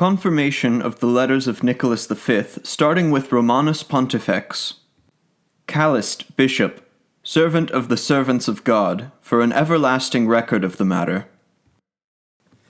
Confirmation of the letters of Nicholas V, starting with Romanus Pontifex. Callist, Bishop, servant of the servants of God, for an everlasting record of the matter.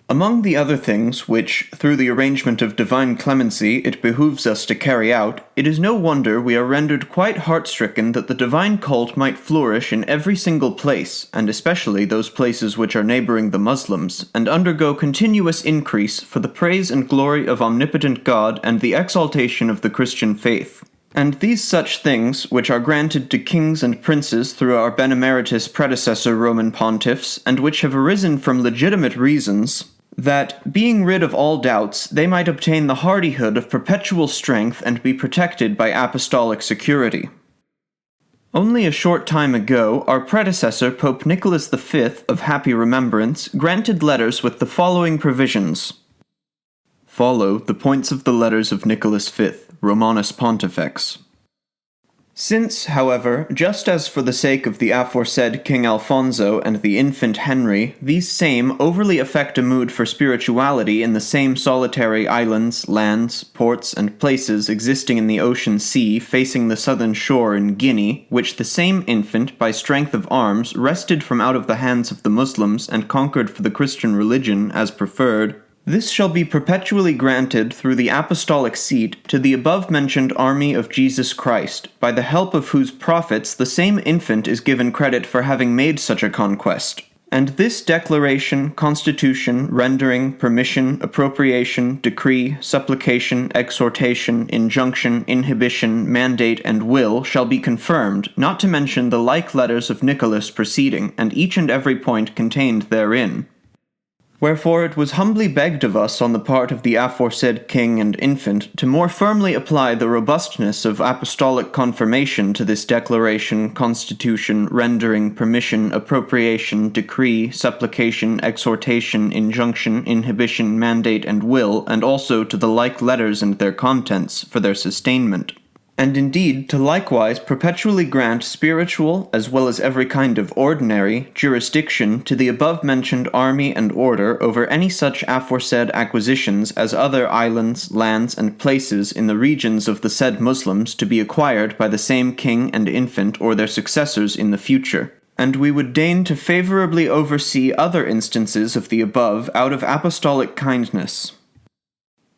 Among the other things which, through the arrangement of divine clemency, it behooves us to carry out, it is no wonder we are rendered quite heart-stricken that the divine cult might flourish in every single place, and especially those places which are neighboring the Muslims, and undergo continuous increase for the praise and glory of omnipotent God and the exaltation of the Christian faith. And these such things, which are granted to kings and princes through our benemeritus predecessor Roman pontiffs, and which have arisen from legitimate reasons, that, being rid of all doubts, they might obtain the hardihood of perpetual strength and be protected by apostolic security. Only a short time ago, our predecessor Pope Nicholas V, of happy remembrance, granted letters with the following provisions. Follow the points of the letters of Nicholas V, Romanus Pontifex. Since, however, just as for the sake of the aforesaid King Alfonso and the infant Henry, these same overly affect a mood for spirituality in the same solitary islands, lands, ports, and places existing in the ocean sea facing the southern shore in Guinea, which the same infant, by strength of arms, wrested from out of the hands of the Muslims and conquered for the Christian religion as preferred, this shall be perpetually granted through the apostolic seat to the above-mentioned army of Jesus Christ, by the help of whose prophets the same infant is given credit for having made such a conquest. And this declaration, constitution, rendering, permission, appropriation, decree, supplication, exhortation, injunction, inhibition, mandate, and will shall be confirmed, not to mention the like letters of Nicholas preceding, and each and every point contained therein. Wherefore it was humbly begged of us on the part of the aforesaid king and infant to more firmly apply the robustness of apostolic confirmation to this declaration, constitution, rendering, permission, appropriation, decree, supplication, exhortation, injunction, inhibition, mandate, and will, and also to the like letters and their contents, for their sustainment. And indeed to likewise perpetually grant spiritual, as well as every kind of ordinary, jurisdiction to the above-mentioned army and order over any such aforesaid acquisitions as other islands, lands, and places in the regions of the said Muslims to be acquired by the same king and infant or their successors in the future. And we would deign to favorably oversee other instances of the above out of apostolic kindness.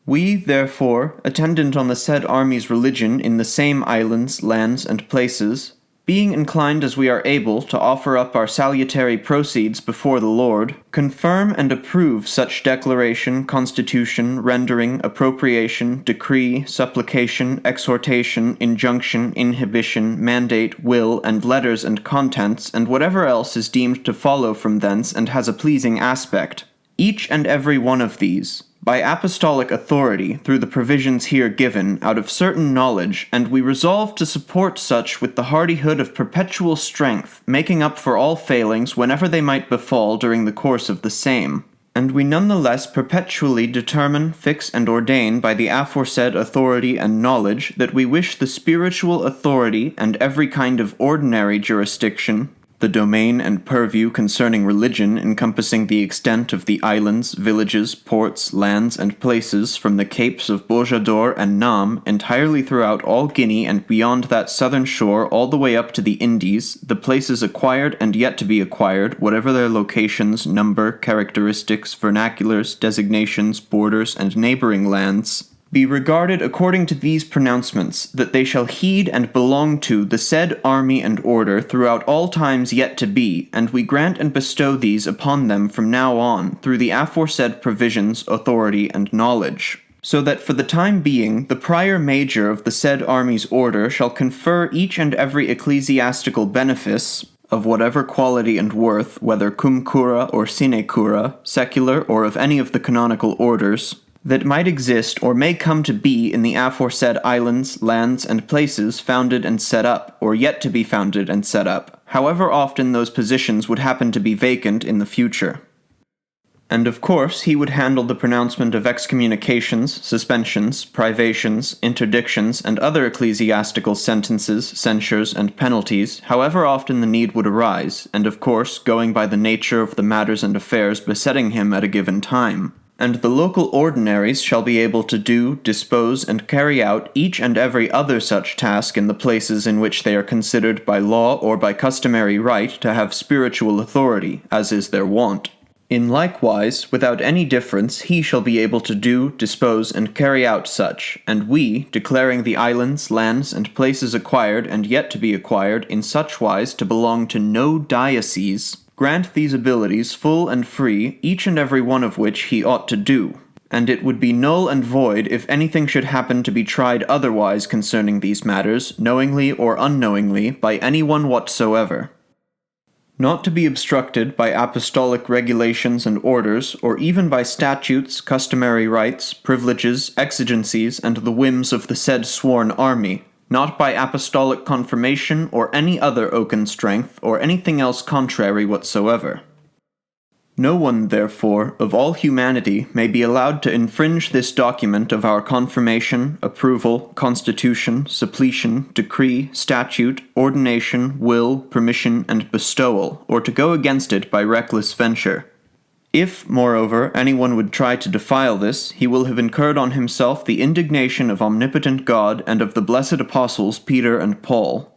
We, therefore, attendant on the said army's religion in the same islands, lands, and places, being inclined as we are able to offer up our salutary proceeds before the Lord, confirm and approve such declaration, constitution, rendering, appropriation, decree, supplication, exhortation, injunction, inhibition, mandate, will, and letters and contents, and whatever else is deemed to follow from thence and has a pleasing aspect, each and every one of these, by apostolic authority, through the provisions here given, out of certain knowledge, and we resolve to support such with the hardihood of perpetual strength, making up for all failings whenever they might befall during the course of the same. And we none the less perpetually determine, fix, and ordain by the aforesaid authority and knowledge that we wish the spiritual authority and every kind of ordinary jurisdiction, the domain and purview concerning religion encompassing the extent of the islands, villages, ports, lands, and places from the capes of Bojador and Nam entirely throughout all Guinea and beyond that southern shore all the way up to the Indies, the places acquired and yet to be acquired, whatever their locations, number, characteristics, vernaculars, designations, borders, and neighboring lands, be regarded according to these pronouncements, that they shall heed and belong to the said army and order throughout all times yet to be, and we grant and bestow these upon them from now on, through the aforesaid provisions, authority, and knowledge. So that for the time being, the prior major of the said army's order shall confer each and every ecclesiastical benefice, of whatever quality and worth, whether cum cura or sine cura, secular or of any of the canonical orders, that might exist or may come to be in the aforesaid islands, lands, and places founded and set up, or yet to be founded and set up, however often those positions would happen to be vacant in the future. And of course he would handle the pronouncement of excommunications, suspensions, privations, interdictions, and other ecclesiastical sentences, censures, and penalties, however often the need would arise, and of course going by the nature of the matters and affairs besetting him at a given time. and the local ordinaries shall be able to do, dispose, and carry out each and every other such task in the places in which they are considered by law or by customary right to have spiritual authority, as is their wont. In likewise, without any difference, he shall be able to do, dispose, and carry out such, and we, declaring the islands, lands, and places acquired and yet to be acquired in such wise to belong to no diocese, grant these abilities full and free, each and every one of which he ought to do. And it would be null and void if anything should happen to be tried otherwise concerning these matters, knowingly or unknowingly, by any one whatsoever. Not to be obstructed by apostolic regulations and orders, or even by statutes, customary rights, privileges, exigencies, and the whims of the said sworn army, not by apostolic confirmation or any other oaken strength, or anything else contrary whatsoever. No one, therefore, of all humanity may be allowed to infringe this document of our confirmation, approval, constitution, suppletion, decree, statute, ordination, will, permission, and bestowal, or to go against it by reckless venture. If, moreover, anyone would try to defile this, he will have incurred on himself the indignation of omnipotent God and of the blessed apostles Peter and Paul,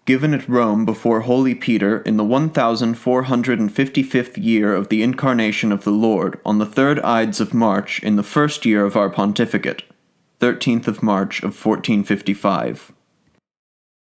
given at Rome before Holy Peter in the 1455th year of the incarnation of the Lord, on the 3rd Ides of March in the 1st year of our pontificate, 13th of March of 1455.